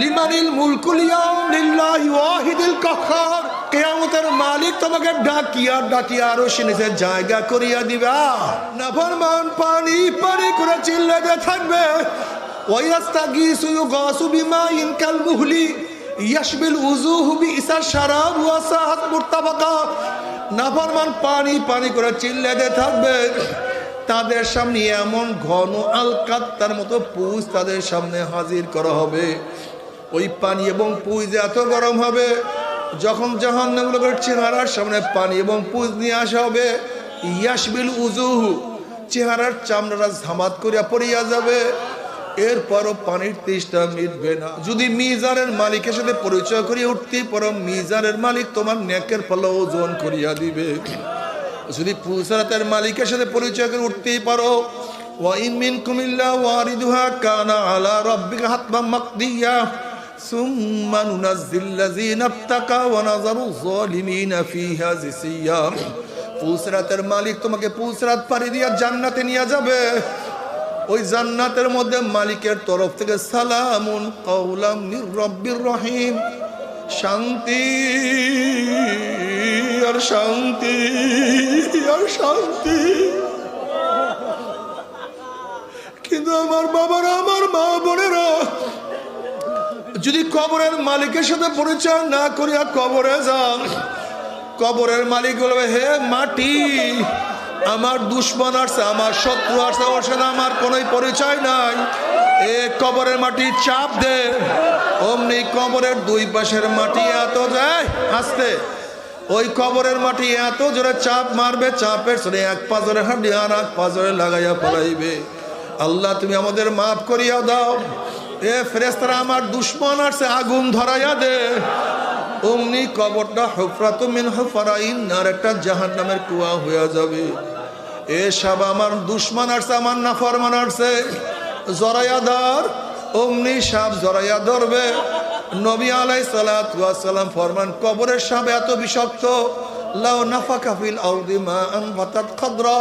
লিমানিল মুলকুল ইয়াউম লিল্লাহি ওয়াহিদিল কাহ্হার। কিয়ামতের মালিক তোমাকে ডাকিয়া ডাকিয়া আরশের নিচে জায়গা করিয়া দিবা। নাফরমান পানি পানি করে চিল্লাতে থাকবে, ওয়ায়াস্তাগীসু ইউগাসু বিমাইন কাল মুহলি ইয়াশবিল উজুহু বিইসা শারাব ওয়া সাহাত মুরতাফাকা। নাফরমান পানি পানি করে চিল্লাতে থাকবে, তাদের সামনে এমন ঘন আলকাত্তার মতো পুজ তাদের সামনে হাজির করা হবে। ওই পানি এবং পুজ এত গরম হবে, যখন জাহান্নামীদের চেহারার সামনে পানি এবং পুজ নিয়ে আসা হবে, ইয়াশবিল উজুহু, চেহারার চামড়াটা ঝামাত করিয়া পড়িয়া যাবে। এরপরও পানির তেষ্টা মিটবে না। যদি মিজানের মালিকের সাথে পরিচয় করিয়া উঠতে পারো, মিজানের মালিক তোমার নেকের পাল্লা ওজন করিয়া দিবে। যদি পুলসারাতের মালিকের সাথে পরিচয় করে উঠতেই পারো, ওয়া ইন মিনকুম ইল্লা ওয়ারিদুহা কানা আলা রাব্বিকা হাতমান মাকদিয়া সুম্মা নুনাজ্জিল্লাযিনা ইত্তাকা ওয়া নাযারু যালিমিনা ফিহা জিসিয়া। পুলসারাতের মালিক তোমাকে পুলসারাত পাড়ি দিয়া জান্নাতে নিয়ে যাবে। ওই জান্নাতের মধ্যে মালিকের তরফ থেকে সালামুন কাওলাম মির রাব্বির রহিম, শান্তি আর শান্তি আর শান্তি। কিন্তু আমার বাবারা, আমার মা বোনেরা, যদি কবরের মালিকের সাথে পরিচয় না করিয়া কবরে যান, কবরের মালিক বলবে, হে মাটি, আমার দুশ্মন আসছে, আমার শত্রু আসছে, ওর সাথে আমার কোনো পরিচয় নাই, এ কবরের মাটি চাপ দে। অমনি কবরের দুই পাশের মাটি এত যায় আসতে, ওই কবরের মাটি এত জোরে চাপ মারবে, চাপের সরে এক পাজরে হাঁটি আর এক পাজরে লাগাইয়া পড়াইবে। আল্লাহ তুমি আমাদের মাফ করিয়া দাও। এ ফেরেশতারা, আমার দুশ্মন আসছে, আগুন ধরাইয়া দে। অমনি কবরটা হুফরাতু মিন হুফারাইন নার, একটা জাহান্নামের কুয়া হইয়া যাবে। এ সব আমার দুশ্মন আসছে, আমার নাফরমান আসছে, জরাইয়া ধর। অমনি সাপ জরাইয়া ধরবে। নবী আলাইহিস সালাতু ওয়াস সালাম ফরমান, কবরের সাপ এত বিষাক্ত, লাউ নাফাকা ফিল আরদি মা আনবাতাত খাদরা।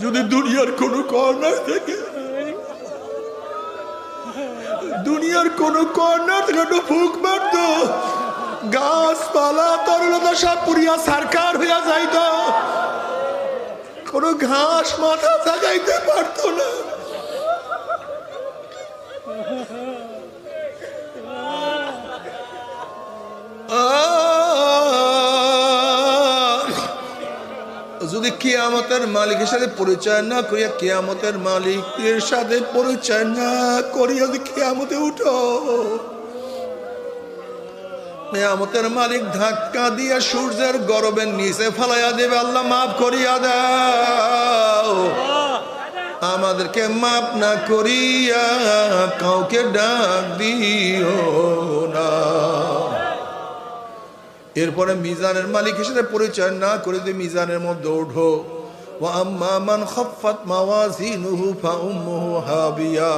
যদি দুনিয়ার কোন কর্নার থেকে, দুনিয়ার কোন কর্নার থেকে একটু ফুক মারত, গাছপালা তরলতা সব পুরিয়া সারকার হইয়া যাইত, কোন ঘাস মাথা জাগাইতে পারত না। যদি কিয়ামতের মালিকের সাথে পরিচয় না করিয়া, কিয়ামতের মালিকের সাথে পরিচয় না করিয়া যদি কিয়ামতে উঠো, কিয়ামতের মালিক ধাক্কা দিয়া সূর্যের গরবের নিচে ফালাইয়া দেবে। আল্লাহ মাফ করিয়া দাও, আমাদেরকে মাফ না করিয়া কাউকে ডাক দিও না। এরপরে মিজানের মালিকের সাথে পরিচয় না করে দিয়ে মিজানের মধ্যে ওঠো, ওয়া আম্মা মান খাফফাত মাওয়াজিনুহু ফাউম্মুহু হাবিয়া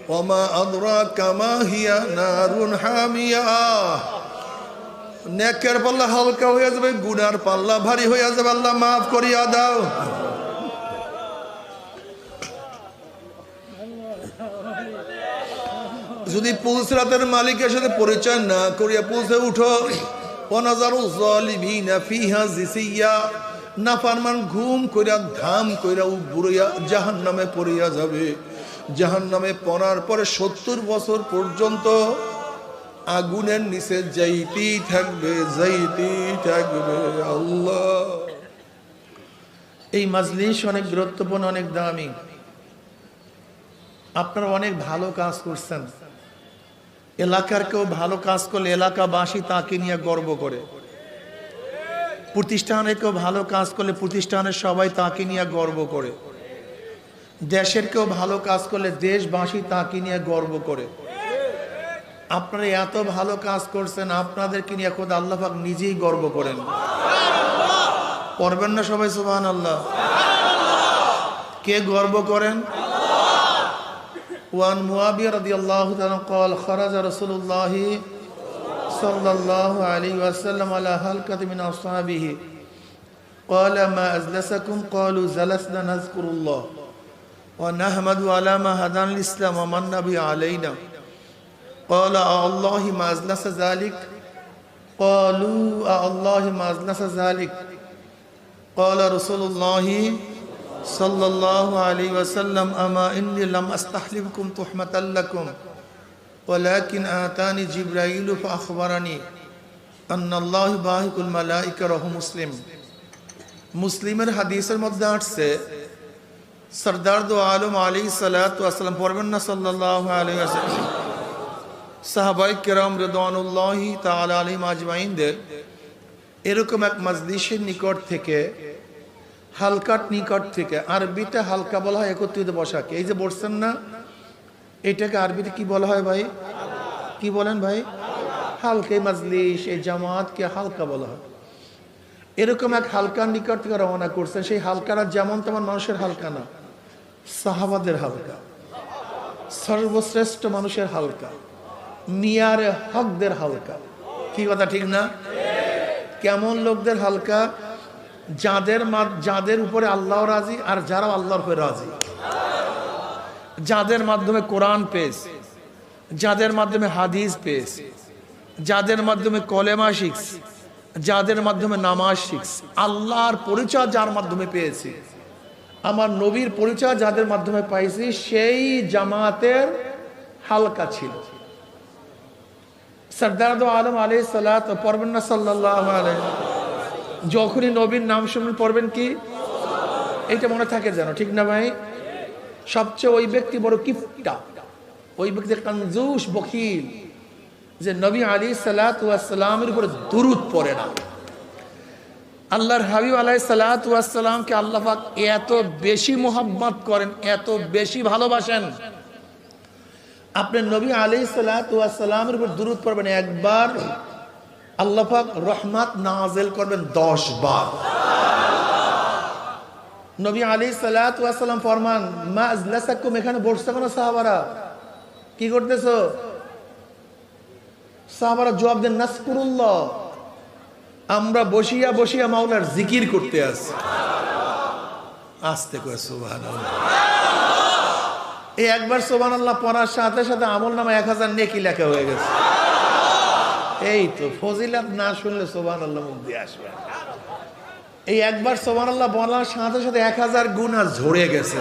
ওয়া মা আদরাকা মা হিয়া নারুন হামিয়া। নেকের পাল্লা হালকা হয়ে যাবে, গুনার পাল্লা ভারী হয়ে যাবে। আল্লাহ মাফ করিয়া দাও। যদি পুলসরাতের মালিকের সাথে পরিচয় না করিয়া পৌঁছে উঠো, ওয়ানাজারু যালিমিনা ফিহা জিসিয়া, নাফরমান ঘুম কইরা ধাম কইরা উবুড়িয়া জাহান্নামে পড়িয়া যাবে। জাহান্নামে পড়ার পরে 70 বছর পর্যন্ত আগুনের নিচে যাইতেই থাকবে, যাইতেই থাকবে। আল্লাহ, এই মাজলিস অনেক গুরুত্বপূর্ণ, অনেক দামি। আপনারা অনেক ভালো কাজ করছেন। এলাকার কেউ ভালো কাজ করলে এলাকাবাসী তাকে নিয়ে গর্ব করে। প্রতিষ্ঠানে কেউ ভালো কাজ করলে প্রতিষ্ঠানের সবাই তাকে নিয়ে গর্ব করে। দেশের কেউ ভালো কাজ করলে দেশবাসী তাকে নিয়ে গর্ব করে। আপনারা এত ভালো কাজ করছেন, আপনাদেরকে নিয়ে খোদা আল্লাহ পাক নিজেই গর্ব করেন। করবেন না সবাই সুবহানাল্লাহ? কে গর্ব করেন? ওয়ান মুআবিয়া রাদিয়াল্লাহু তাআলা قال خرج رسول الله صلى الله عليه وسلم على حلقة من أصحابه قال ما أجلسكم قالوا جلسنا نذكر الله ونحمد على ما هدانا الإسلام ومن به علينا قال الله ما أجلس ذلك قالوا الله ما أجلس ذلك قال رسول الله صلى الله عليه وسلم أما إني لم أستحلفكم تحمة لكم ولكن آتاني جبرائيل فأخبرني أن الله باهق الملائكة رواه مسلم মুসলিমের হাদিসের মধ্যে আসছে সরদার দো আলম আলাইহিস সালাতু ওয়াস সালাম পড়বেন না সাল্লাল্লাহু আলাইহি ওয়াসাল্লাম সাহাবায়ে কেরাম রিদওয়ানুল্লাহি তাআলা আলাইহিম আজমাইনদের এরকম এক মজলিসের নিকট থেকে হালকার নিকট থেকে, আরবিতে হালকা বলা হয় একত্রিত বসাকে, এই যে বসছেন না এটাকে আরবিতে কি বলা হয় ভাই? কি বলেন ভাই? হালকা মজলিস, এই জামাতকে হালকা বলা হয়। এরকম এক হালকার নিকট থেকে রওনা করছেন। সেই হালকারা যেমন তেমন মানুষের হালকা না, সাহাবাদের হালকা, সর্বশ্রেষ্ঠ মানুষের হালকা, মিয়ার হকদের হালকা। কি কথা ঠিক না? কেমন লোকদের হালকা? যাদের উপরে আল্লাহ রাজি আর যারা আল্লাহর উপরে রাজি, যাদের মাধ্যমে কোরআন পেয়েছে, যাদের মাধ্যমে হাদিস পেয়েছে, যাদের মাধ্যমে কলেমা শিখছে, যাদের মাধ্যমে নামাজ শিখছে, আল্লাহর পরিচয় যার মাধ্যমে পেয়েছি, আমার নবীর পরিচয় যাদের মাধ্যমে পাইছি, সেই জামাতের হালকা ছিল। সরদার দো আলম আলাইহিস সালাত পড়বেন না সাল্লাল্লাহু আলাইহি, যখনই নবীর নাম শুনবেন পড়বেন কি? এইটা মনে থাকে যেন, ঠিক না ভাই? সবচেয়ে ওই ব্যক্তি বড় কিফটা, ওই ব্যক্তি কনজুস বখিল যে নবী আলাইহিস সালাতু ওয়াস সালামের উপর দুরূদ পড়ে না। আল্লাহর হাবিব আলাইহিস সালাতু ওয়াস সালামকে আল্লাহ পাক এত বেশি মোহাব্বত করেন, এত বেশি ভালোবাসেন, আপনি নবী আলাইহিস সালাতু ওয়াস সালামের উপর দুরূদ পড়বেন একবার, আল্লাহ পাক রহমত নাযিল করবেন 10 বার। নবী আলাইহিস সালাতু ওয়াস সালাম ফরমান, মা আজলাসাকুম, এখানে বসছো কেন সাহাবারা? কি করতেছো? সাহাবারা জবাব দেন, নাসকুরুল্লাহ, আমরা বসিয়া বসিয়া মাওলার জিকির করতে আছি। আস্তে করে সুবহানাল্লাহ। এই একবার সুবহানাল্লাহ পড়ার সাথে সাথে আমলনামা 1000 নেকি লেখা হয়ে গেছে। এই তো ফজিলত না শুনলে সুবহানাল্লাহ মুখ দিয়ে আসবে। এই একবার সুবহানাল্লাহ বলার সাথে সাথে 1000 গুনাহ ঝরে গেছে।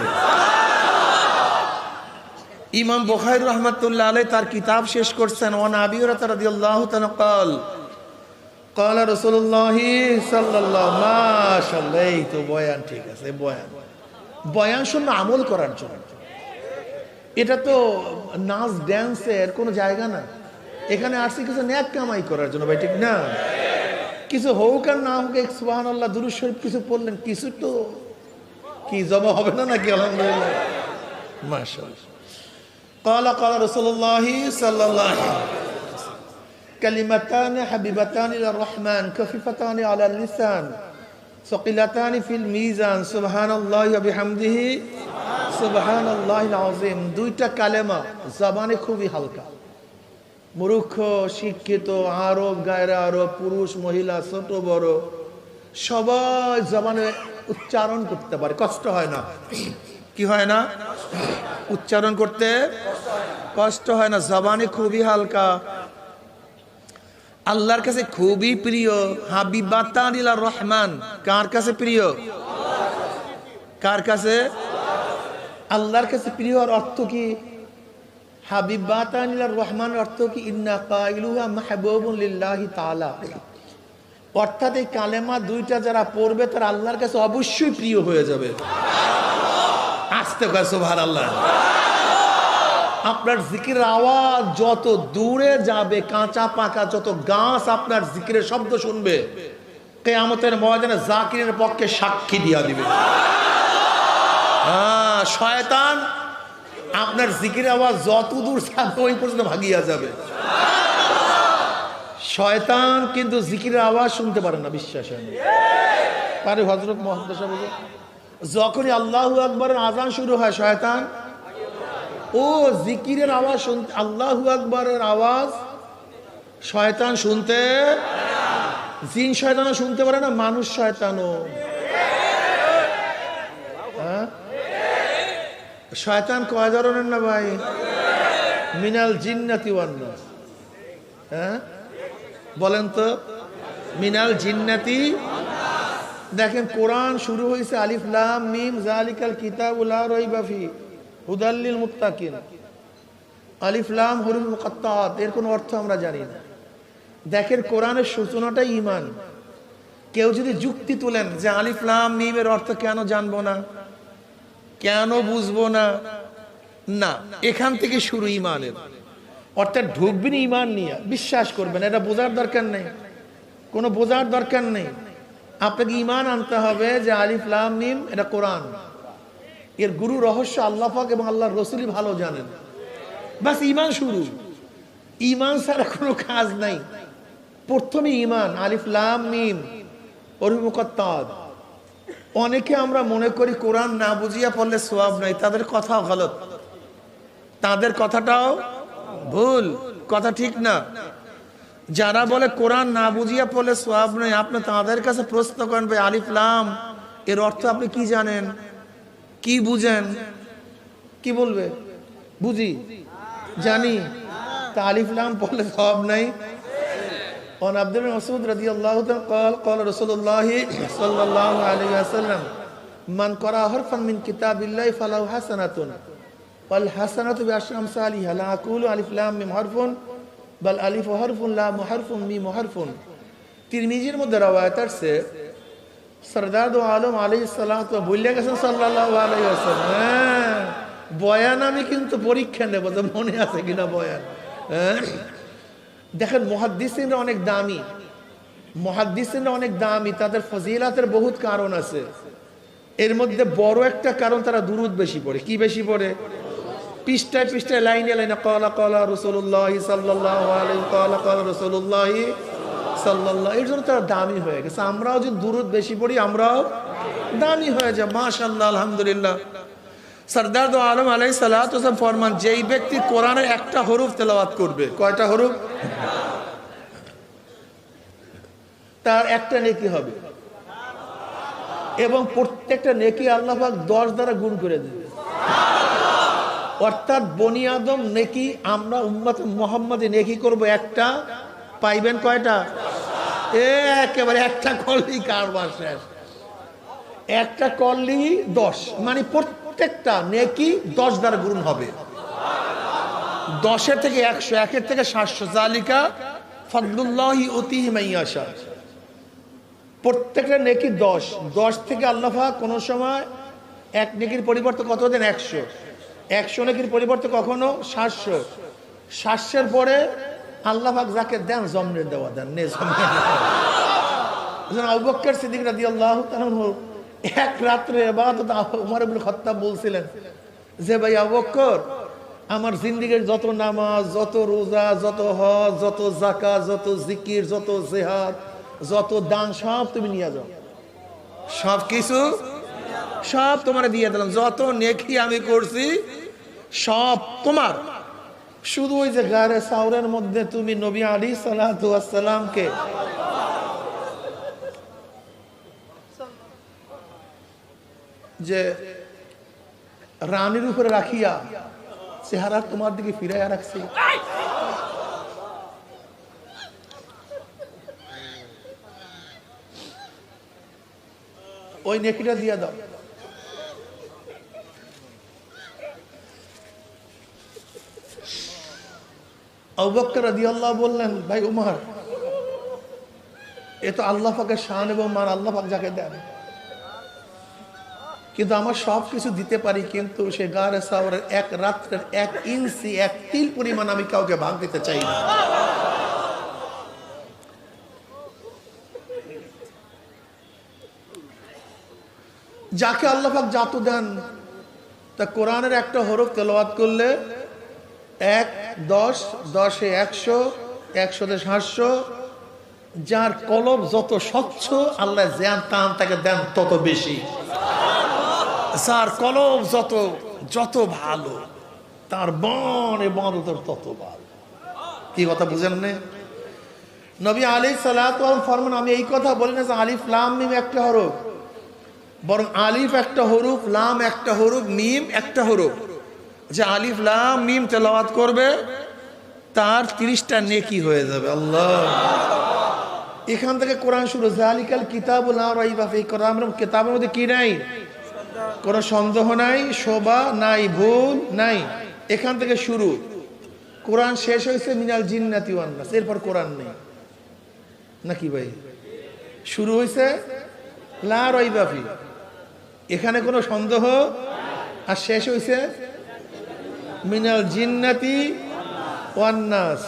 ইমাম বুখারী রাহমাতুল্লাহ আলাইহি তার কিতাব শেষ করছেন, ওয়ান আবি হুরায়রা রাদিয়াল্লাহু তাআলা قال قال رسول الله صلى الله মাশাআল্লাহ। এই তো বয়ান ঠিক আছে, বয়ান শুনলে আমল করার জন্য। এটা তো নাচ ড্যান্সের কোনো জায়গা না, এখানে আসছে কিছু নেক কামাই করার জন্য ভাই, ঠিক না? কিছু হোক আর না হোক, সুবহানাল্লাহ দুরূদ শরীফ কিছু পড়লেন, কিছু তো কি জমা হবে না নাকি? আলহামদুলিল্লাহ, মাশাআল্লাহ। قال قال رسول الله صلى الله عليه وسلم كلمتان حبيبتان الى الرحمن خفيفتان على اللسان ثقيلتان في الميزان سبحان الله وبحمده سبحان الله العظيم। দুইটা কালেমা জবানে খুবই হালকা, মূর্খ শিক্ষিত আরব গায়রা আরব, পুরুষ মহিলা ছোট বড় সবাই জবানে উচ্চারণ করতে পারে, কষ্ট হয় না। কি হয় না? উচ্চারণ করতে কষ্ট হয় না, জবানে খুবই হালকা, আল্লাহর কাছে খুবই প্রিয়। হাবিবাতান ইলার রহমান, কার কাছে প্রিয়? কার কাছে? আল্লাহর কাছে প্রিয়। আর অর্থ কি? হাবিবাতান ইলার রহমান অর্থ কি? ইন্না কাইলুহা মাহবুবুন লিল্লাহি তাআলা, অর্থাৎ এই কালেমা দুইটা যারা পড়বে তারা আল্লাহর কাছে অবশ্যই প্রিয় হয়ে যাবে। আস্তে করে সুবহানাল্লাহ। আপনার জিকিরের আওয়াজ যত দূরে যাবে, কাঁচা পাকা যত গাছ আপনার জিকিরের শব্দ শুনবে, কিয়ামতের ময়দানে জাকিরের পক্ষে সাক্ষী দিয়া দিবে। শয়তান আপনার জিকিরের আওয়াজ যত দূর যাবে ওই পর্যন্ত ভাগিয়া যাবে। শয়তান কিন্তু জিকিরের আওয়াজ শুনতে পারে না, বিশ্বাস হয় না। পারে হযরত মুহাম্মদ সাহেব যখনই আল্লাহু আকবরের আজান শুরু হয়, শয়তান ও জিকিরের আওয়াজ শুনতে, আল্লাহু আকবরের আওয়াজ শয়তান শুনতে, জিন শয়তানও শুনতে পারে না, মানুষ শয়তানও। শয়তান কয় ধরনের না ভাই? মিনাল জিন্নাতি ওয়ান নাস। হ্যাঁ বলেন তো, মিনাল জিন্নাতি। দেখেন কোরআন শুরু হয়েছে আলিফ লাম মিম যালিকাল কিতাবু লা রাইবা ফি হুদাল লিল মুত্তাকিন। আলিফ লাম হুরুফ মুকাত্তাআত, এর কোনো অর্থ আমরা জানি না। দেখেন কোরআনের সূচনাটাই ঈমান। কেউ যদি যুক্তি তুলেন যে আলিফ লাম মিম এর অর্থ কেন জানবো না, কেন বুঝবো না, না, এখান থেকে শুরু ঈমানের। অর্থাৎ ঢুকবেন ঈমান নিয়ে, বিশ্বাস করবেন, এটা বোঝার দরকার নেই, কোনো বোঝার দরকার নেই। আপনাকে ঈমান আনতে হবে যে আলিফ লাম মিম এটা কোরআন, এর গুরু রহস্য আল্লাহ পাক এবং আল্লাহর রাসূলই ভালো জানেন। বাস ঈমান শুরু। ঈমান ছাড়া কোনো কাজ নাই। প্রথমে ঈমান, আলিফ লাম মিম হুরুফ মুকাত্তাআত। অনেকে আমরা মনে করি কোরআন না বুঝিয়া পড়লে সওয়াব নাই, তাদের কথা গলত, তাদের কথাটাও ভুল, কথা ঠিক না। যারা বলে কোরআন না বুঝিয়া পড়লে সওয়াব নাই, আপনি তাদের কাছে প্রশ্ন করেন, ভাই আলিফ লাম এর অর্থ আপনি কি জানেন, কি বুঝেন? কি বলবে? বুঝি, জানি। তা আলিফ লাম পড়লে সওয়াব নাই? عن عبد الله بن مسعود رضي الله عنه قال قال رسول الله صلى الله عليه وسلم من قرأ حرفا من كتاب الله فله حسنة والحسنة بعشر أمثالها لا أقول ألف لام ميم حرف بل ألف حرف لام حرف ميم حرف। তিরমিজির মধ্যে রওয়ায়াত আছে সরদার দো আলম আলাইহিস সালাত বলে গেছেন সাল্লাল্লাহু আলাইহি ওয়াসাল্লাম, হ্যাঁ বয়ান আমি কিন্তু পরীক্ষা নেব যে মনে আছে কিনা বয়ান। হ্যাঁ দেখেন মুহাদ্দিসিনরা অনেক দামি, মুহাদ্দিসিনরা অনেক দামি, তাদের ফজিলাতের বহুত কারণ আছে। এর মধ্যে বড় একটা কারণ তারা দুরূদ বেশি পড়ে। কি বেশি পড়ে? পৃষ্ঠায় পৃষ্ঠায় লাইনে লাইনে ক্বালা ক্বালা রাসূলুল্লাহ সাল্লাল্লাহু আলাইহি ক্বালা ক্বালা রাসূলুল্লাহ সাল্লাল্লাহু, এর জন্য তারা দামি হয়ে গেছে। আমরাও যদি দুরূদ বেশি পড়ি আমরাও দামি হয়ে যাই, মাশাআল্লাহ আলহামদুলিল্লাহ। সরদার দো আলম আলাইহিস সালাতু ওয়াস সালাম ফরমান, যেই ব্যক্তি কোরআনের একটা হরফ তেলাওয়াত করবে, কয়টা হরফ? তার একটা নেকি হবে এবং প্রত্যেকটা নেকি আল্লাহ পাক 10 দ্বারা গুণ করে দেবে। অর্থাৎ বনি আদম নেকি, আমরা উম্মত মুহাম্মাদি নেকি করব একটা, পাইবেন কয়টা? একেবারে একটা করলেই কারবার শেষ। একটা করলেই 10, মানে প্রত্যেকটা নেকি 10 দ্বারা গুণ হবে। 10-এর থেকে 100, 1-এর থেকে 700, জালিকা ফাদলুল্লাহি উতিহি মাইয়াশা। প্রত্যেকটা নেকি 10, 10 থেকে আল্লাহ পাক কোন সময় এক নেকির পরিবর্তে কত দেন? 100, 100 নেকির পরিবর্তে কখনো 700, 700-এর পরে আল্লাহ পাক যাকে দেন জমনে দেওয়া দেন, নে জমনে। আবু বকর সিদ্দিক রাদিয়াল্লাহু তাআলা এক রাত্রে ইবাদত ওমর ইবনে খাত্তাব বলছিলেন যে, ভাই আবু বকর, আমার জিন্দেগীর যত নামাজ, যত রোজা, যত হজ, যত যাকাত, যত জিকির, যত জিহাদ, যত দান সব তুমি নিয়ে যাও, সব কিছু সব তোমার দিয়ে দিলাম, যত নেকি আমি করছি সব তোমার। শুধু ওই যে গারে সাউরের মধ্যে তুমি নবী আলাইহিস সালাতু ওয়াস সালামকে যে রানীর উপরে রাখিয়া চেহারা তোমার দিকে ফিরাইয়া রাখছি, ওই নেকিটা দিয়ে দাও। আবু বকর রাদিয়াল্লাহু বললেন, ভাই উমর, এ তো আল্লাহ পাকের শান এবং মান, আল্লাহ পাক যাকে দেন, কিন্তু আমার সব কিছু দিতে পারি, কিন্তু সে গারে সাওরের এক রাত্রের 1 ইঞ্চি 1 তিল পরিমাণ আমি কাউকে ভাগ দিতে চাই না। যাকে আল্লাহ পাক জাতু দেন, তা কোরআনের একটা হরফ তেলাওয়াত করলে 1, 10, 10-এ 100, 100-তে 700, যার কলব যত স্বচ্ছ আল্লাহ জ্ঞান তান তাকে দেন তত বেশি। যার কলব যত ভালো তার বন ইবাদতের তত ভালো। কি কথা বুঝেন না? নবী আলাইহিস সালাতু ওয়াস সালাম ফরমান, আমি এই কথা বলি না যে আলিফ লাম মিম একটা হরফ, বরং আলিফ একটা হরফ, লাম একটা হরফ, মিম একটা হরফ। যে আলিফ লাম মিম তেলাওয়াত করবে তার 30টা নেকি হয়ে যাবে। আল্লাহ, এখান থেকে কোরআন শুরু। জালিকাল কিতাবুল লা রাইবা ফীহি, কিতাবের মধ্যে কি নাই? কোনো সন্দেহ নাই, শোভা নাই, ভুল নাই। এখান থেকে শুরু। কোরআন শেষ হয়েছে মিনাল জিন্নাতি ওয়ান নাস, এরপর কোরআন নেই নাকি ভাই? শুরু হয়েছে লা রাইবা ফীহি, এখানে কোনো সন্দেহ, আর শেষ হয়েছে মিনাল জিন্নাতি ওয়ান নাস।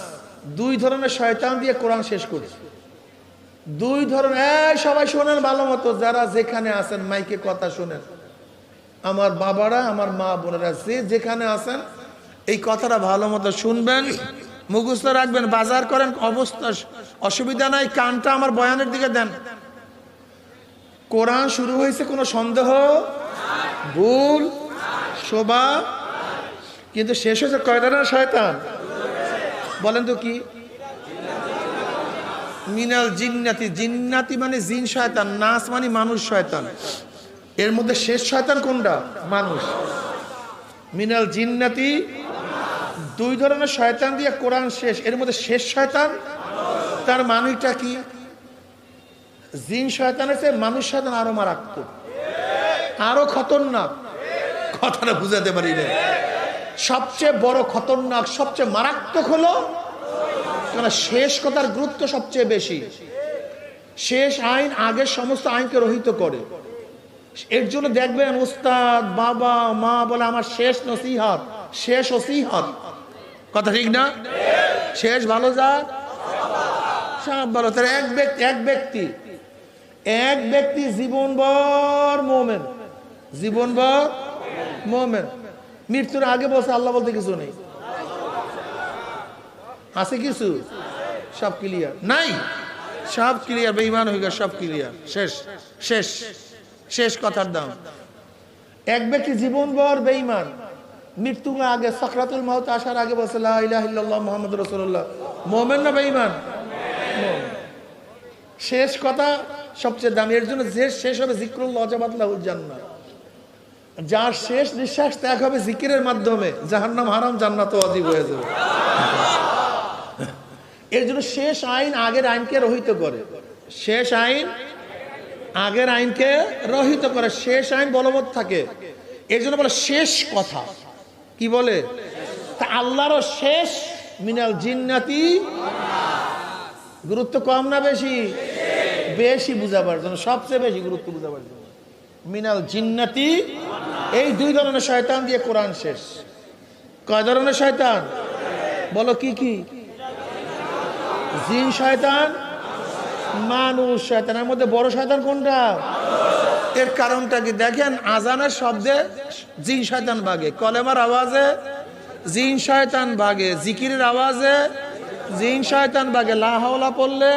দুই ধরনের শয়তান দিয়ে কোরআন শেষ করেছে। দুই ধরনের। এই সবাই শোনেন ভালো মতো, যারা যেখানে আছেন মাইকে কথা শোনেন, আমার বাবারা, আমার মা বোনেরা, যে যেখানে আছেন এই কথাটা ভালো মতো শুনবেন, মুখস্থ রাখবেন, বাজার করেন, অবস্থা অসুবিধা নাই, কানটা আমার বয়ানের দিকে দেন। কোরআন শুরু হয়েছে কোনো সন্দেহ, ভুল, শোভা, কিন্তু শেষ হয়েছে কয় ধরনের শয়তান বলেন তো কি? মিনাল জিন্নাতি, জিন্নাতি মানে জিন শয়তান, নাস মানে মানুষ শয়তান। এর মধ্যে শেষ শয়তান কোনটা? মানুষ। মিনাল জিন্নাতি, দুই ধরনের শয়তান দিয়ে কোরআন শেষ। এর মধ্যে শেষ শয়তান, তার মানুষটা কি? জিন শয়তানের চেয়ে মানুষ শয়তান আরো মারাত্মক, আরো খতরনাক। কথাটা বুঝাতে পারি না। সবচেয়ে বড় খতরনাক, সবচেয়ে মারাত্মক হলো, কারণ শেষ কথার গুরুত্ব সবচেয়ে বেশি। শেষ আইন আগের সমস্ত আইনকে রহিত করে। এর জন্য দেখবেন উস্তাদ, বাবা, মা বলে আমার শেষ নসিহত, শেষ ওসিহত। কথা ঠিক না? শেষ ভালো যাক, সব ভালো। তার এক ব্যক্তি জীবনভর মোমেন, জীবনভর মোমেন, মৃত্যুর আগে বলছে আল্লাহ বলতে কিছু নেই। আছে কিছু? সব ক্লিয়ার নাই, সব ক্লিয়ার, বেঈমান হয়ে গেছে, সব ক্লিয়ার, শেষ শেষ শেষ কথার দাম। এক ব্যক্তি জীবনভর বেঈমান, মৃত্যুর আগে সাকরাতুল মাউত আসার আগে বলছে লা ইলাহা ইল্লাল্লাহ মুহাম্মাদুর রাসূলুল্লাহ। মুমিন না বেঈমান? শেষ কথা সবচেয়ে দামি। এর জন্য যে শেষ হবে যিকরুল্লাহ ওয়াজাবাত লাহুল জান্নাহ। যার শেষ নিঃশ্বাস ত্যাগ হবে জিকিরের মাধ্যমে, জাহান্নাম হারাম, জান্নাত ওয়াজিব হয়ে যাবে। এর জন্য শেষ আইন আগের আইনকে রহিত করে। শেষ আইন আগের আইনকে রহিত করে, শেষ আইন বলবৎ থাকে। এর জন্য বলে শেষ কথা। কি বলে? তা আল্লাহরও শেষ মিনাল জিন্নাতি, গুরুত্ব কম না বেশি? বেশি বুঝাবার জন্য, সবচেয়ে বেশি গুরুত্ব বুঝাবার জন্য। মিনাল জিন্নাতি, এই দুই ধরনের শয়তান দিয়ে কোরআন শেষ। কয় ধরনের শয়তান বলো? কি কি? জিন শয়তান, মানুষ শয়তান। এর মধ্যে বড় শয়তান কোনটা? এর কারণটা কি দেখেন, আজানের শব্দে জিন শয়তান ভাগে, কলেমার আওয়াজে জিন শয়তান ভাগে, জিকিরের আওয়াজে জিন শয়তান ভাগে, লা হাওলা পড়লে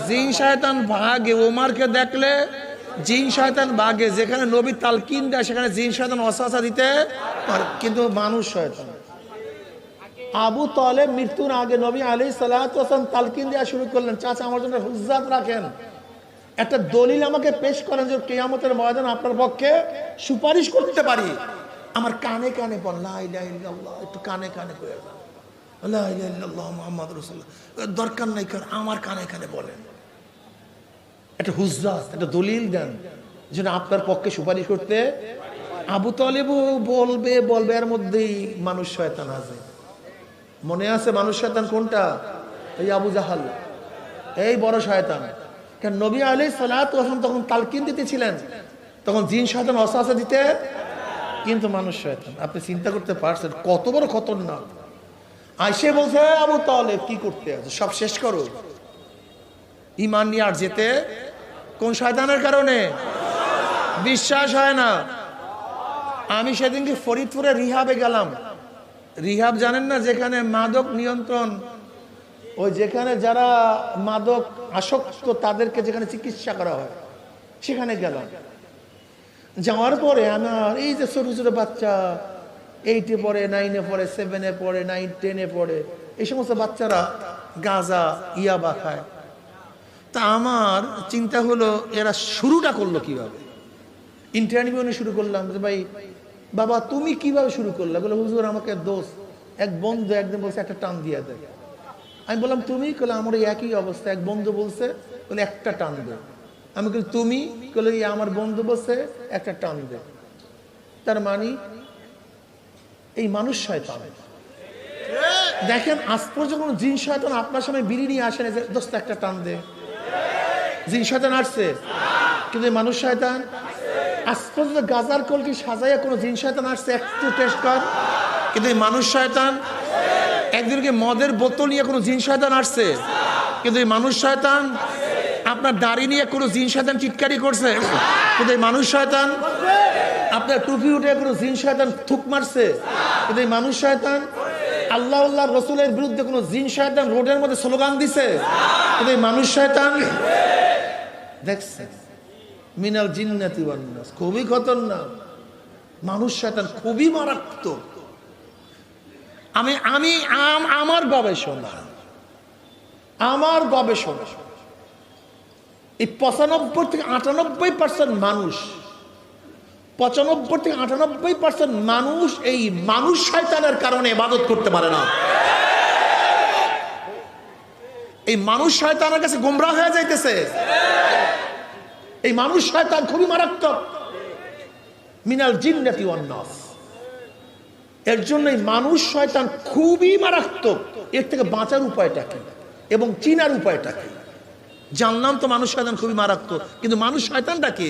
জিন শয়তান ভাগে, ওমরকে দেখলে জিন শয়তান ভাগে, যেখানে নবী তালকিন দেয় সেখানে জিন শয়তান ওয়াসওয়াসা দিতে পারে, কিন্তু মানুষ শয়তান। আবু তালেব মৃত্যুর আগে নবী আলাইহিস সালাতু ওয়াস সালাম তালকিন দেওয়া শুরু করলেন, চাচা আমার জন্য হুজ্জাত রাখেন, একটা দলিল আমাকে পেশ করেন যে কিয়ামতের ময়দানে আপনার পক্ষে সুপারিশ করতে পারি। আমার কানে কানে বলেন লা ইলাহা ইল্লাল্লাহ, একটু কানে কানে কয়ে লা ইলাহা ইল্লাল্লাহ মুহাম্মাদুর রাসূলুল্লাহ, দরকার নাই কার, আমার কানে কানে বলেন, একটা হুজ্জাত, একটা দলিল দেন যেন আপনার পক্ষে সুপারিশ করতে। আবু তালেব বলবে বলবে, এর মধ্যেই মানুষ শয়তান আছে। মনে আছে মানুষ শয়তান কোনটা? এই আবু জাহাল, এই বড় শয়তান। কারণ নবী আলাইহিস সালাতু ওয়াস সালাম তখন তালকিন দিতেছিলেন, তখন জিন শয়তান ওয়াসওয়াসা দিতে, কিন্তু মানুষ শয়তান। আপনি চিন্তা করতে পারছেন কত বড় খতরনাক। আইসে বলছে আবু তালেব কি করতে আছে, সব শেষ করো, ঈমান নিয়ে আর যেতে। কোন শয়তানের কারণে? বিশ্বাস হয় না। আমি সেদিনকে ফরিদপুরে রিহাবে গেলাম। রিহাব জানেন না, যেখানে মাদক নিয়ন্ত্রণ, ওই যেখানে যারা মাদক আসক্ত তাদেরকে যেখানে চিকিৎসা করা হয়, সেখানে গেলাম। যাওয়ার পরে আমার এই যে ছোট ছোট বাচ্চা, 8-এ পড়ে, 9-এ পড়ে, 7-এ পড়ে, 9, 10-এ পড়ে, এই সমস্ত বাচ্চারা গাঁজা ইয়াবা খায়। তা আমার চিন্তা হলো এরা শুরুটা করলো কিভাবে। ইন্টারভিউ নিয়ে শুরু করলাম যে ভাই বাবা তুমি কিভাবে শুরু করলে? বলে হুজুর আমাকে দোস্ত এক বন্ধু একদিন বলছে একটা টান দিয়ে দেয়। আমি বললাম তুমি? বলে আমার একই অবস্থা, এক বন্ধু বলছে বলে একটা টান দে। আমি বলি তুমি? বলে আমার বন্ধু বলছে একটা টান দে। তার মানে এই মানুষ শয়তান। দেখেন আজ পর্যন্ত কোনো জিন শয়তান আপনার সামনে বিড়ি নিয়ে আসে না যে দোস্ত একটা টান দে। জিন শয়তান আসছে, কিন্তু মানুষ শয়তান আজ পর্যন্ত গাজার কলকি সাজাইয়া কোনো জিন শয়তান আসছে? একটু টেস্ট কর। কিন্তু এই মানুষ শয়তান। একদিনকে মদের বোতল নিয়ে কোনো জিন শয়তান আসছে? কিন্তু এই মানুষ শয়তান। আপনার দাড়ি নিয়ে কোনো জিন শয়তান চিৎকারি করছে? কিন্তু এই মানুষ শয়তান। আপনার টুপি উঠে কোনো জিন শয়তান থুক মারছে? কিন্তু এই মানুষ শয়তান। আল্লাহ আল্লাহ রসুলের বিরুদ্ধে কোনো জিন শয়তান রোডের মধ্যে স্লোগান দিছে? কিন্তু এই মানুষ শয়তান। দেখছেন মিনাল জিন্নাতি ওয়ান নাস, খুবই খতরনাক। মানুষ শয়তান খুবই মারাত্মক। আমার গবেষণা এই 95 থেকে 98% মানুষ, 95 থেকে 98% মানুষ এই মানুষ শয়তানের কারণে ইবাদত করতে পারে না। এই মানুষ শয়তানের কাছে গোমরাহ হয়ে যাইতেছে। এই মানুষ শয়তান খুবই মারাত্মক। মিনাল জিন্নাতি ওয়ান নাস। এর জন্য এই মানুষ শয়তান খুবই মারাত্মক। এর থেকে বাঁচার উপায়টা কি এবং চিনার উপায়টা কি? জানলাম তো মানুষ শয়তান খুবই মারাত্মক, কিন্তু মানুষ শয়তানটা কি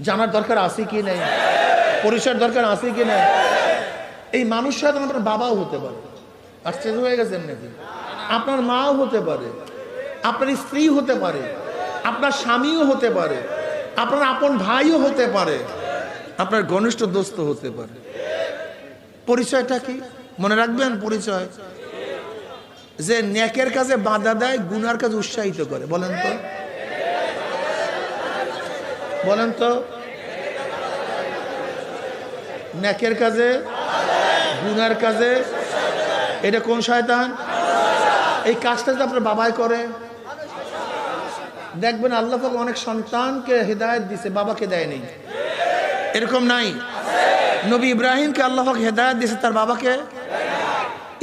জানার দরকার আছে কি নেই? পরিচয়ের দরকার আছে কি নেই? এই মানুষ শয়তান আপনার বাবাও হতে পারে। আশ্চর্য হয়ে গেছেন নাকি? আপনার মাও হতে পারে, আপনার স্ত্রী হতে পারে, আপনার স্বামীও হতে পারে, আপনার আপন ভাইও হতে পারে, আপনার ঘনিষ্ঠ দোস্ত হতে পারে। পরিচয়টা কি মনে রাখবেন? পরিচয় যে নেকের কাজে বাধা দেয়, গুনার কাজে উৎসাহিত করে। বলেন তো, বলেন তো, নেকের কাজে গুনার কাজে, এটা কোন শয়তান? এই কাজটা যে আপনার বাবাই করে। দেখবেন আল্লাহ পাক অনেক সন্তানকে হেদায়েত দিছে, বাবাকে দেয়নি। এরকম নাই? নবী ইব্রাহিমকে আল্লাহ পাক হেদায়েত দিছে, তার বাবাকে।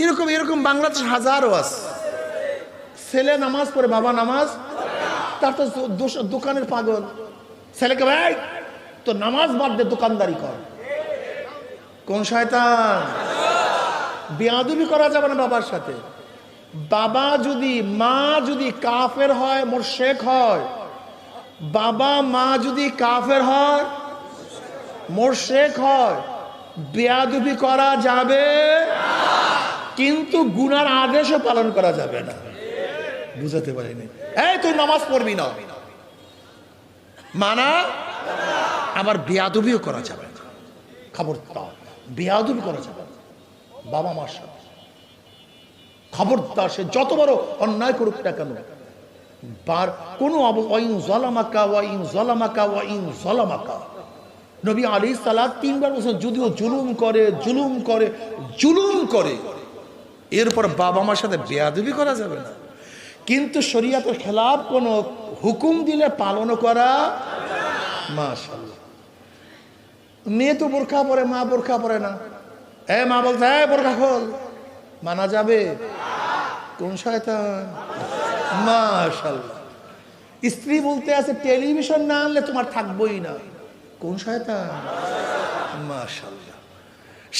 এরকম এরকম বাংলাদেশ হাজারো আছে। ছেলে নামাজ পড়ে, বাবা নামাজ, তার তো দোকানের পাগল। ছেলেকে ভাই তো নামাজ বাদ দে, দোকানদারি কর। কোন শয়তান? বেয়াদবি করা যাবে না বাবার সাথে। বাবা যদি মা যদি কাফের হয়, মুশরিক হয়, বাবা মা যদি কাফের হয়, মুশরিক হয়, বেয়াদবি করা যাবে, কিন্তু গুনার আদেশও পালন করা যাবে না। বুঝাতে পারিনি? এই তুই নামাজ পড়বি না মানা, আবার বেয়াদবিও করা যাবে না। খবরদার, বেয়াদবি করা যাবে না বাবা মার সাথে। খবরদার, সে যত বড় অন্যায় করুক না কেন, নবী আলাইহিস সালাত 3 বার বলেছেন, যদিও জুলুম করে জুলুম করে জুলুম করে, এরপর বাবা মার সাথে বেয়াদবি করা যাবে না। কিন্তু শরীয়তের খেলাফ কোন হুকুম দিলে পালন করা। মাশাআল্লাহ। মেয়ে তো বোরকা পরে, মা বোরকা পরে না। মা বলছে বোরকা খোল, মানা যাবে? কোন শয়তান? মাশাআল্লাহ। স্ত্রী বলতে আছে টেলিভিশন না আনলে তোমার থাকবোই না। কোন শয়তান? মাশাআল্লাহ।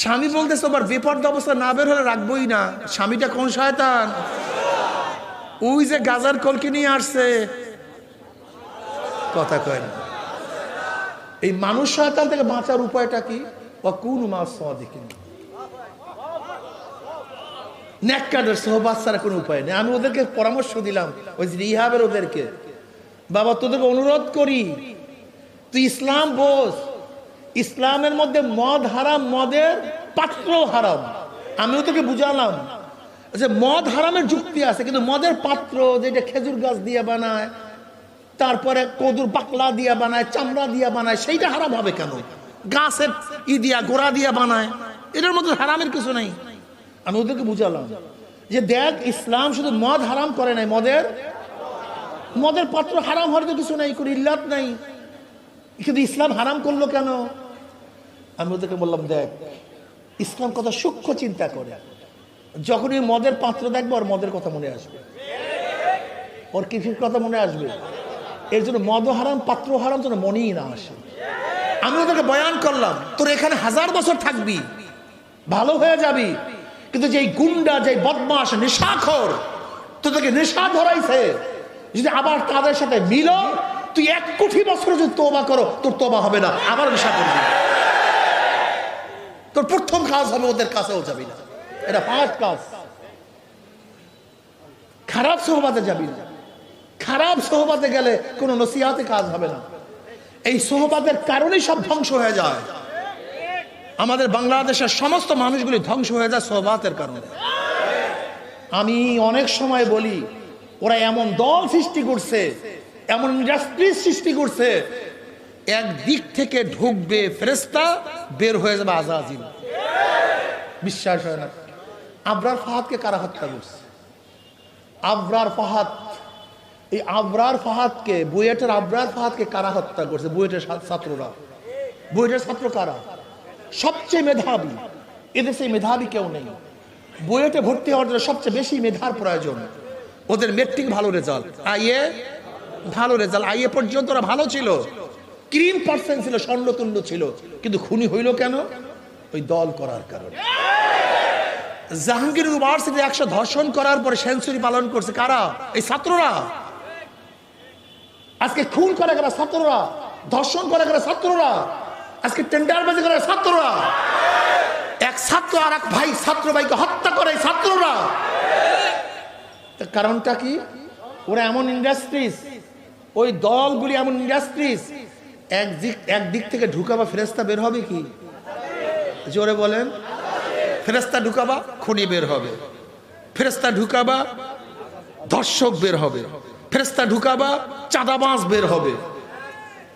স্বামী বলতেছে তোমার বেপরদা অবস্থা না বের হলে রাখবোই না। স্বামীটা কোন শয়তান? ওই যে গাজার কলকি নিয়ে আসছে, কথা কয় না। এই মানুষ শয়তান থেকে বাঁচার উপায়টা কি? ওয়াকুনু মা'আস সাদিকিন। নেককারদের সোহবত ছাড়া কোনো উপায় নেই। আমি ওদেরকে পরামর্শ দিলাম, ওই রিহাবের ওদেরকে, বাবা তোদেরকে অনুরোধ করি, তুই ইসলাম বোঝ। ইসলামের মধ্যে মদ হারাম, মদের পাত্র হারাম। আমি ওদেরকে বুঝালাম যে মদ হারামের যুক্তি আছে, কিন্তু মদের পাত্র যেটা খেজুর গাছ দিয়ে বানায়, তারপরে কদুর পাকলা দিয়া বানায়, চামড়া দিয়া বানায়, সেইটা হারাম হবে কেন? গাছের দিয়া গোড়া দিয়া বানায়, এটার মধ্যে হারামের কিছু নাই। আমি ওদেরকে বুঝালাম যে দেখ, ইসলাম শুধু মদ হারাম করে নাই, মদের পাত্র হারাম হওয়ার তো কিছু নাই, কোনো ইল্লাত নাই। কিন্তু ইসলাম হারাম করলো কেন? আমি ওদেরকে বললাম, দেখ, ইসলাম কত সূক্ষ্ম চিন্তা করে। যখনই মদের পাত্র দেখবে ওর মদের কথা মনে আসবে, ওর কৃষির কথা মনে আসবে। এর জন্য মদ হারাম, পাত্র হারাম যেন মনেই না আসে। আমি ওদেরকে বয়ান করলাম, তোর এখানে 1000 বছর থাকবি, ভালো হয়ে যাবি, কিন্তু যেই গুন্ডা, যেই বদমাশ, নেশাখোর তোদেরকে নেশা ধরাইছে, যদি আবার তাদের সাথে মিলো, তুই 1 কোটি বছর যদি তওবা করো, তোর তওবা হবে না, আবার নেশা করবি। তোর প্রথম কাজ হবে ওদের কাছেও যাবি না, এটা ফার্স্ট কাজ। খারাপ সোহবাতে যাবি না, খারাপ সোহবাতে গেলে কোনো নসিহাতে কাজ হবে না। এই সোহবাতের কারণেই সব ধ্বংস হয়ে যায়। আমাদের বাংলাদেশের সমস্ত মানুষগুলি ধ্বংস হয়ে যায় সোহবাতের কারণে। আমি অনেক সময় বলি, ওরা এমন দল সৃষ্টি করছে, এমন ইন্ডাস্ট্রি সৃষ্টি করছে, একদিক থেকে ঢুকবে ফেরেশতা, বের হয়ে যাবে আজাজিল। বিশ্বাস হয় না? আবরার ফাহাদকে কারা হত্যা করছে? আবরার ফাহাদ, এই আবরার ফাহাদকে, বুয়েটের আবরার ফাহাদকে কারা হত্যা করছে? বুয়েটের ছাত্ররা। বুয়েটের ছাত্র কারা? সবচেয়ে মেধাবী, এদেশে মেধাবী কেউ নেই। বুয়েটে ভর্তি হওয়ার জন্য সবচেয়ে বেশি মেধার প্রয়োজন। ওদের মেট্রিক ভালো রেজাল্ট, আইএ ভালো রেজাল্ট, আইএ পর্যন্ত ওরা ভালো ছিল, ক্রিম পার্সেন্ট ছিল, স্বর্ণতুল্য ছিল, কিন্তু খুনি হইল কেন? ওই দল করার কারণে। জাহাঙ্গীর ইউনিভার্সিটি 100 ধর্ষণ করার পরে সেঞ্চুরি পালন করছে কারা? এই ছাত্ররা। আজকে খুন করে কারা? ছাত্ররা। ধর্ষণ করে কারা? ছাত্ররা। আজকে টেন্ডারবাজি করে ছাত্ররা। এক ছাত্র আর এক ভাই, ছাত্র ভাইকে হত্যা করে ছাত্ররা। কারণটা কি? ওরা এমন ইন্ডাস্ট্রিজ, ওই দলগুলি এমন ইন্ডাস্ট্রিজ, একদিক থেকে ঢুকাবা ফেরেশতা বের হবে কি? জোরে বলেন। ফেরেশতা ঢুকাবা, খুনি বের হবে। ফেরেশতা ঢুকাবা, ধর্ষক বের হবে। ফেরেশতা ঢুকাবা, চাঁদাবাজ বের হবে।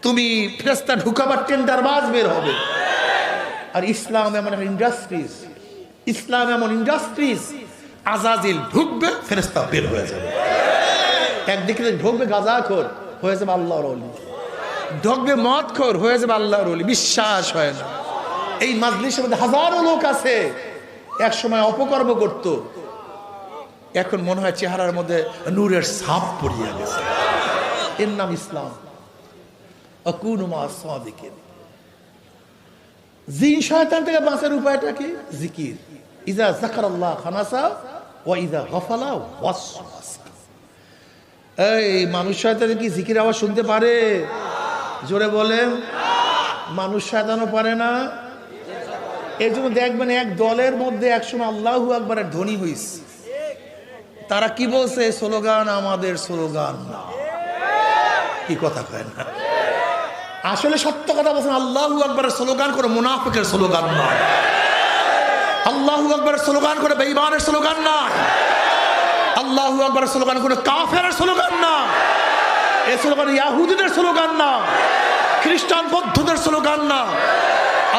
তুমি ফেরেশতা ঢুকাবা, টেন্ডারবাজ বের হবে। আর ইসলাম এমন ইন্ডাস্ট্রিজ, ইসলাম এমন ইন্ডাস্ট্রিজ, আজাজিল ঢুকবে, ফেরেশতা বের হয়ে যাবে। একদিকে ঢুকবে গাঁজাখোর, হয়ে যাবে আল্লাহর ওলি। ঢুকবে মদখোর, হয়ে যাবে আল্লাহর ওলি। বিশ্বাস হয় না? এই মাজলিসের মধ্যে হাজারো লোক আছে, এক সময় অপকর্ম করত, এখন মনে হয় চেহারার মধ্যে নূরের ছাপ পড়িয়া গেছে। এর নাম ইসলাম। আকুনু মা'আস সাদিকিন। জিন শয়তান থেকে বাঁচার উপায়টা কি? জিকির। ইজা যাকারাল্লাহ খানাসা ওয়া ইজা গাফালা ওয়াসওয়াসা। এই মানুষ শয়তান কি জিকির আওয়াজ শুনতে পারে? জোরে বলেন। মানুষ শয়তানও পারে না। এই জন্য দেখবেন এক দলের মধ্যে একসময় আল্লাহু আকবারের ধ্বনি হইছে, তারা কি বলছে? স্লোগান আমাদের স্লোগান না। কি কথা কয় না? আসলে সত্য কথা বলছেন, আল্লাহু আকবারের স্লোগান করে মুনাফিকের স্লোগান নয়। আল্লাহু আকবারের স্লোগান করে বেঈমানের স্লোগান নয়। আল্লাহু আকবারের স্লোগান করে কাফেরের স্লোগান না। এই স্লোগান ইহুদিদের স্লোগান না, খ্রিস্টান বৌদ্ধদের স্লোগান না।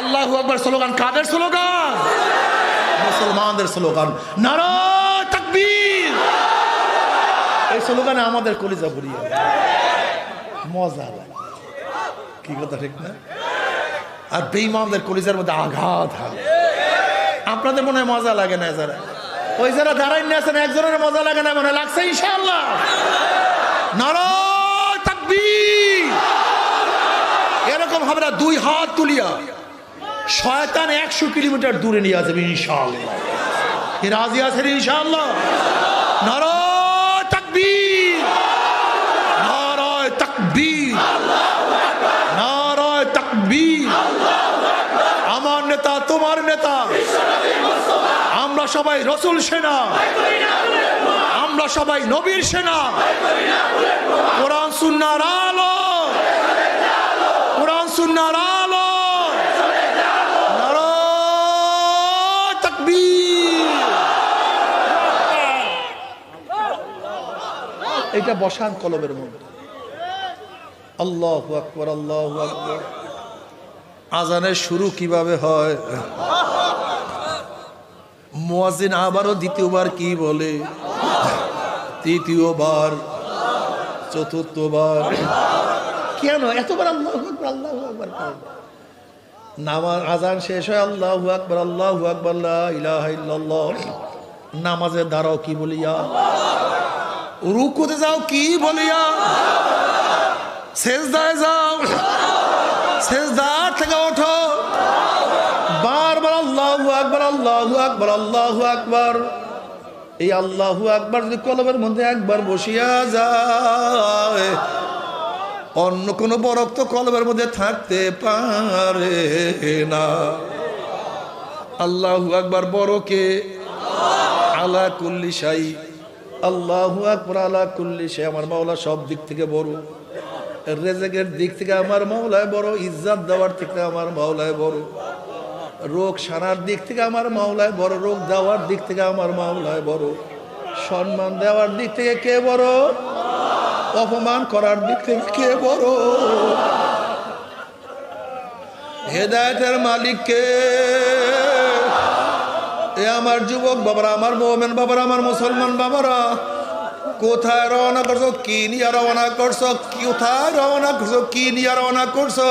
আল্লাহু আকবার স্লোগান কাদের স্লোগান? মুসলমানদের স্লোগান। নারায়ে তাকবীর। এই স্লোগানে আমাদের কলিজা ভরিয়ে মজা লাগে। কি কথা ঠিক না? আর বেঈমানদের কলিজার মধ্যে আঘাত হয়। আপনাদের মনে হয় মজা লাগে না? যারা ওই যারা দাঁড়াই নিয়ে আছেন, একজনের মজা লাগে না? মনে লাগছে ইনশাআল্লাহ? নারায়ে তাকবীর। এরকম হবে না, 2 হাত তুলিয়া শয়তান 100 কিলোমিটার দূরে নিয়ে যাবে ইনশাআল্লাহ। কি রাজি আছেন ইনশাআল্লাহ? নারায়ে তাকবীর, নারায়ে তাকবীর, নারায়ে তাকবীর। আমার নেতা, তোমার নেতা, আমরা সবাই রাসূল সেনা, আমরা সবাই নবীর সেনা। কোরআন সুন্নাহর আলো, কোরআন সুন্নাহর আলো। এটা বসান কলবের মধ্যে। আল্লাহু আকবার, আল্লাহু আকবার। আজানের শুরু কিভাবে হয়? মুয়াজ্জিন আবারও দ্বিতীয়বার কি বলে, তৃতীয়বার, চতুর্থবার কেন এতবার আল্লাহু আকবার আল্লাহু আকবার? নামাজ আজান শেষ হয় আল্লাহু আকবার আল্লাহু আকবার লা ইলাহা ইল্লাল্লাহ। নামাজে দাঁড়াও কি বলিয়া, রুকুতে যাও কি বলিয়া, সেজদায় যাও, সেজদার থেকে ওঠো বারবার আল্লাহু আকবার আল্লাহু আকবার আল্লাহু আকবার। এই আল্লাহু আকবার যদি কলবের মধ্যে একবার বসিয়া যায়, অন্য কোনো বরকত কলবের মধ্যে থাকতে পারে না। আল্লাহু আকবার বড় কে? আলা কুল্লি শাই। আল্লাহু আকবার আলা কুল্লি শাই। আমার মাওলা সব দিক থেকে বড়, রেজেকের দিক থেকে আমার মাওলায় বড়, ইজ্জত দেওয়ার দিক থেকে আমার মাওলায় বড়, রোগ সারার দিক থেকে আমার মাওলায় বড়, রোগ দেওয়ার দিক থেকে আমার মাওলায় বড়, সম্মান দেওয়ার দিক থেকে কে বড়, অপমান করার দিক থেকে কে বড়? হেদায়েতের মালিক কে? এ আমার যুবক বাবারা, আমার মুমিন বাবারা, আমার মুসলমান বাবারা, কোথায় রওনা করছো, কি নিয়ে রওনা করছো, কোথায় রওনা করছো, কি নিয়ে রওনা করছো?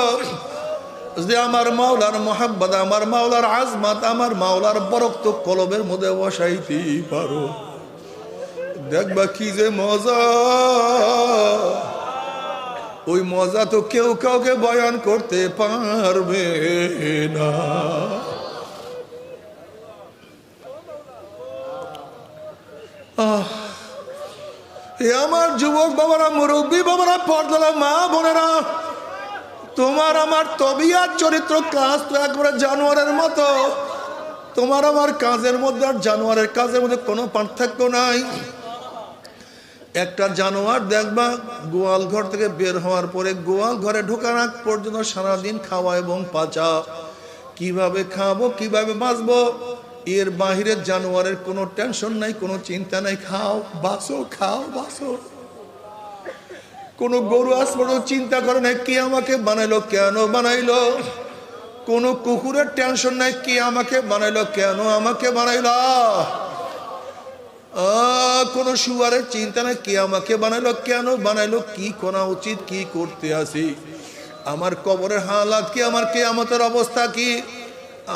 যদি আমার মাওলার মোহাব্বত, আমার মাওলার আজমত, আমার মাওলার বরকত কলবের মধ্যে বসাইতে পারো, দেখবা কি যে মজা। ওই মজা তো কেউ কাউকে বয়ান করতে পারবে না। এ আমার যুবক বাবারা, মুরব্বী বাবারা, পর্দালা মা বোনেরা, তোমার আমার তবিয়ত চরিত্র কাজ তো একবারে জানোয়ারের মতো। তোমার আমার কাজের মধ্যে আর জানোয়ারের কাজের মধ্যে কোনো পার্থক্য নাই। একটা জানোয়ার দেখবা গোয়াল ঘর থেকে বের হওয়ার পরে গোয়াল ঘরে ঢোকার আগ পর্যন্ত সারাদিন খাওয়া এবং পাচা, কিভাবে খাবো কিভাবে বাঁচবো, এর বাহিরের জানোয়ারের কোনো টেনশন নাই, কোনো চিন্তা নাই, খাও বাঁচো খাও বাঁচো। কোনো গরু আজ পর্যন্ত চিন্তা করে না কে আমাকে বানাইলো, কেন বানাইলো। কোনো কুকুরের টেনশন নাই কে আমাকে বানাইলো, কেন আমাকে বানাইলো। কোনো শুয়ারের চিন্তা নাই কে আমাকে বানাইলো, কেন বানাইলো, কি করা উচিত, কি করতে আসি। আমার কবরের হালাত কি, আমার কিয়ামতের অবস্থা কি,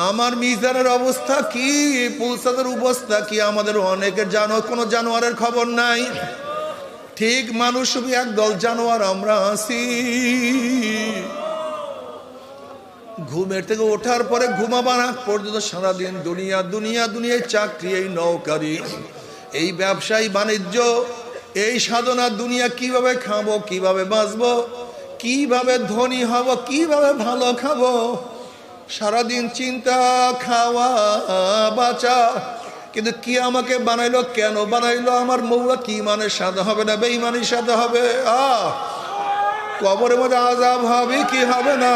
আমার মিজানের অবস্থা কি, পুলসাদের অবস্থা কি, আমাদের অনেকের কোনো জানোয়ারের খবর নাই। ঠিক মানুষ একদল জানোয়ার আমরা আছি। ঘুমের থেকে ওঠার পরে ঘুমাবার আগ পর্যন্ত সারাদিন দুনিয়া দুনিয়া দুনিয়ায় চাকরি, এই নৌকারি, এই ব্যবসায়ী বাণিজ্য, এই সাধনা, দুনিয়া কিভাবে খাবো, কিভাবে বাঁচবো, কিভাবে ধনী হব, কিভাবে ভালো খাবো, সারাদিন চিন্তা, খাওয়া বাঁচা। কিন্তু কি আমাকে বানাইলো, কেন বানাইলো, আমার মৌলা কি মানে সাথে হবে না বেঈমানির সাথে হবে। কবরের মধ্যে আযাব হবে কি হবে না।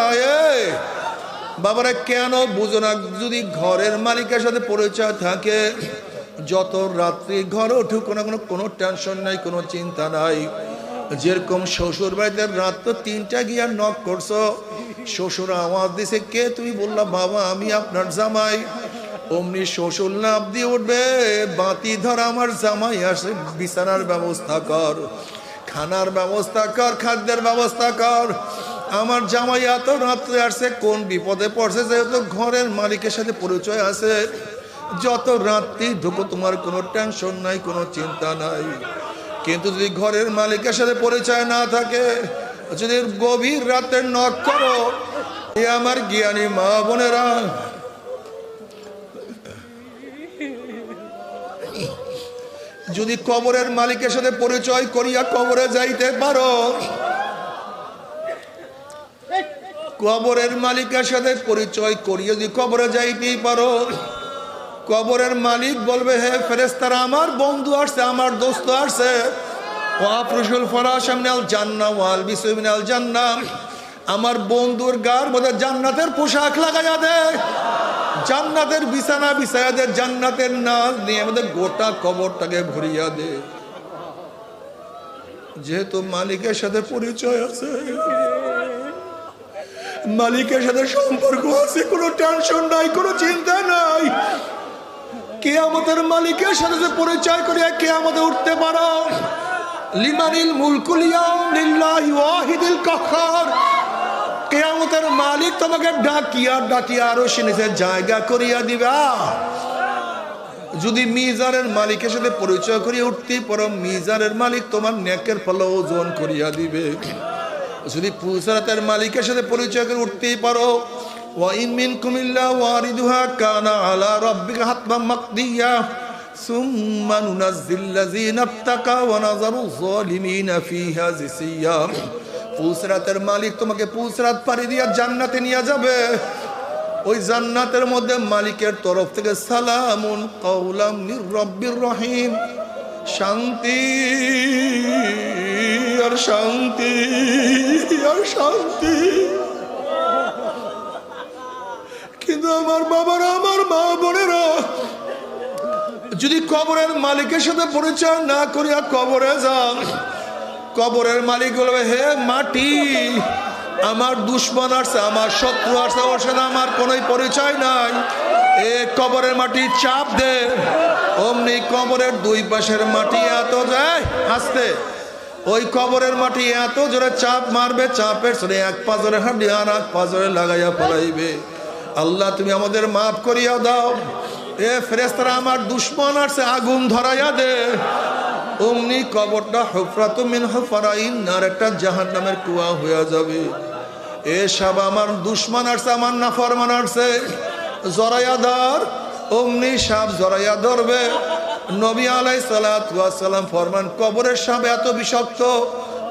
বাবারা কেন বুঝো না? যদি ঘরের মালিকের সাথে পরিচয় থাকে, যত রাত্রি ঘরে উঠুক কোনো টেনশন নাই, কোনো চিন্তা নাই। যেরকম শ্বশুর বাড়িতে রাত তো 3টা গিয়া নক করছো, শ্বশুর আওয়াজ দিছে কে, তুমি বললা বাবা আমি আপনার জামাই। অমনি শ্বশুর লাভ দিয়ে উঠবে, বাতি ধর আমার জামাই আসে, বিছানার ব্যবস্থা কর, খানার ব্যবস্থা কর, খাদ্যের ব্যবস্থা কর। আমার জামাই এত রাত্রে আসছে, কোন বিপদে পড়ছে, যেহেতু ঘরের মালিকের সাথে পরিচয় আছে, যত রাত্রি ঢুকো তোমার কোনো টেনশন নাই, কোনো চিন্তা নাই। কিন্তু যদি ঘরের মালিকের সাথে পরিচয় না থাকে, যদি গভীর রাতে নক করো, এ আমার জ্ঞানী মা বোনেরা, যদি কবরের মালিকের সাথে পরিচয় করিয়া কবরে যাইতে পারো, কবরের মালিকের সাথে পরিচয় করিয়া যদি কবরে যাইতেই পারো, কবরের মালিক বলবে হে ফেরেশতারা, আমার বন্ধু আসছে, আমার দোস্ত আসছে, ওয়াফরুশুল ফরাশ মিনাল জান্নাহ ওয়াল বিসু মিনাল জান্নাহ, আমার বন্ধুর গার মধ্যে জান্নাতের পোশাক লাগাইয়া দে, জান্নাতের বিছানা বিছাইয়া দে, জান্নাতের নাজ নিয়ে আমাদের গোটা কবরটাকে ভরিয়া দে। যেহেতু মালিকের সাথে পরিচয় আছে, মালিকের সাথে সম্পর্ক আছে, কোনো টেনশন নাই, কোনো চিন্তা নাই। কিয়ামতের মালিকের সাথে যে পরিচয় করিয়া কিয়ামতে উঠতে পারো, লিমানিল মুলকুল ইয়াউম লিল্লাহি ওয়াহিদিল কাহ্হার। কিয়ামতের মালিক তোমাকে ডাকিয়া ডাকিয়া আরশের নিচে জায়গা করিয়া দিবা। যদি মিজানের মালিকের সাথে পরিচয় করিয়া উঠতে পারো, মিজানের মালিক তোমার নেকের পাল্লা ওজন করিয়া দিবে। যদি পুলসিরাতের মালিকের সাথে পরিচয় করে উঠতে পারো, ওয়া ইন মিনকুম ইল্লা ওয়ারিদুহা কানা আলা রাব্বিকা হাতমান মাকদিয়া সুম্মা নুনাজ্জিল্লাযিনা ইত্তাকাউ ওয়া নাযারু যালিমিনা ফিহা জিসিয়া। পুলসিরাতের মালিক তোমাকে পুলসিরাত পাড়ি দিয়া জান্নাতে নিয়ে যাবে। ওই জান্নাতের মধ্যে মালিকের তরফ থেকে সালামুন কাওলাম মির রাব্বির রহিম, শান্তি আর শান্তি আর শান্তি। কিন্তু আমার বাবারা, আমার মা বোনেরা, যদি কবরের মালিকের সাথে পরিচয় না করিয়া কবরে যান, কবরের মালিক বলবে, হে মাটি, আমার দুশ্মন আসছে, আমার শত্রু আসছে, ওর সাথে আমার কোনো পরিচয় নাই, এ কবরের মাটি চাপ দে। অমনি কবরের দুই পাশের মাটি এত যায় আসতে, ওই কবরের মাটি এত জোরে চাপ মারবে, চাপের সরে এক পাজরে হাঁটি আর এক পাজরে লাগাইয়া ফেলাইবে। আল্লাহ তুমি আমাদের মাফ করিয়া দাও। এ ফেরেশতারা, আমার দুশ্মন আসছে, আগুন ধরাইয়া দে। অমনি কবরটা হুফরাতু মিন হুফারাইন নার, একটা জাহান্নামের কুয়া হয়ে যাবে। এ সব আমার দুশ্মন আসছে, আমার নাফরমান আসছে, জরাইয়া ধর। অমনি সাপ জরাইয়া ধরবে। নবী আলাইহিস সালাতু ওয়াস সালাম ফরমান, কবরের সাপ এত বিষাক্ত,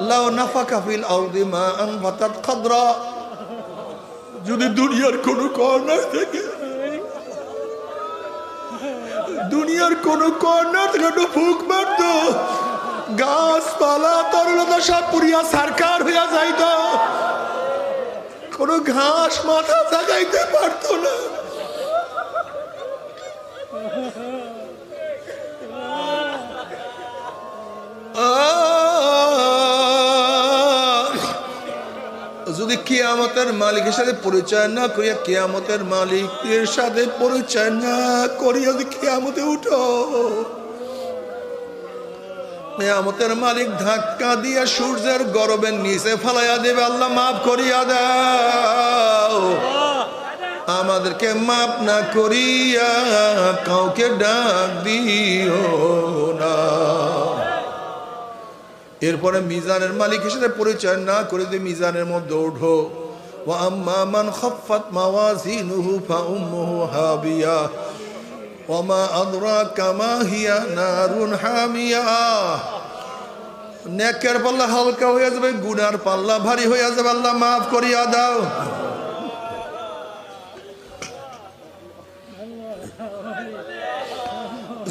লাউ নাফাকা ফিল আরদি মা আনবাতাত খাদরা। যদি দুনিয়ার কোন কর্নার থেকে, দুনিয়ার কোন কর্নার থেকে একটু ফুক মারত, গাছপালা তরলতা সব পুরিয়া সারকার হইয়া যাইত, কোন ঘাস মাথা জাগাইতে পারত না। যদি কিয়ামতের মালিকের সাথে পরিচয় না করিয়া, কিয়ামতের মালিকের সাথে পরিচয় না করিয়া যদি কিয়ামতে উঠো, কিয়ামতের মালিক ধাক্কা দিয়া সূর্যের গরবের নিচে ফালাইয়া দেবে। আল্লাহ মাফ করিয়া দাও, আমাদেরকে মাফ না করিয়া কাউকে ডাক দিও না। এরপরে মিজানের মালিকের সাথে পরিচয় না করে যদি মিজানের মধ্যে ওঠো, ওয়া আম্মা মান খাফফাত মাওয়াজিনুহু ফাউম্মুহু হাবিয়া ওয়া মা আদরাকা মা হিয়া নারুন হামিয়া। নেকের পাল্লা হালকা হয়ে যাবে, গুনার পাল্লা ভারী হয়ে যাবে। আল্লাহ মাফ করিয়া দাও।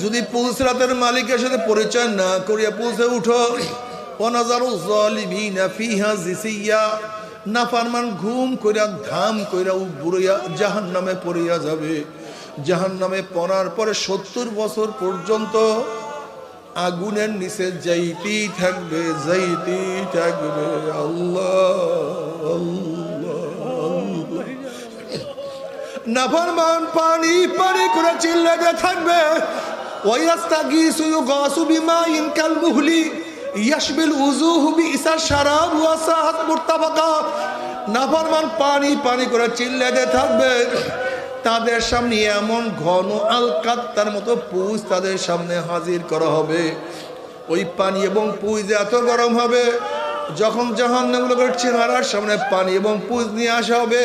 যদি পুলসিরাতের মালিকের সাথে পরিচয় না করিয়া পৌঁছে উঠো, ওয়ানাজারু যালিমিনা ফিহা জিসিয়া, নাফরমান ঘুম কইরা ধাম কইরা উবুড়িয়া জাহান্নামে পড়িয়া যাবে। জাহান্নামে পড়ার পরে 70 বছর পর্যন্ত আগুনের নিচে যাইতেই থাকবে, যাইতেই থাকবে। আল্লাহ আল্লাহ। নাফরমান পানি পানি করে চিল্লাতে থাকবে, ওয়ায়াস্তাগীসু ইউগাসু বিমাইন কালমুহলি ইয়াশবিল উজুহু বিইসা শারাব ওয়া সাহাত মুত্তাফাকা। নাফরমান পানি পানি করে চিল্লাতে থাকবে, তাদের সামনে এমন ঘন আলকাত্তার মতো পুঁজ তাদের সামনে হাজির করা হবে। ওই পানি এবং পুঁজ এত গরম হবে, যখন জাহান্নামীদের চেহারার সামনে পানি এবং পুঁজ নিয়ে আসা হবে,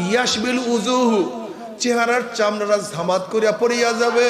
ইয়াশবিল উজুহু, চেহারার চামড়াটা ঝামাত করিয়া পড়িয়া যাবে।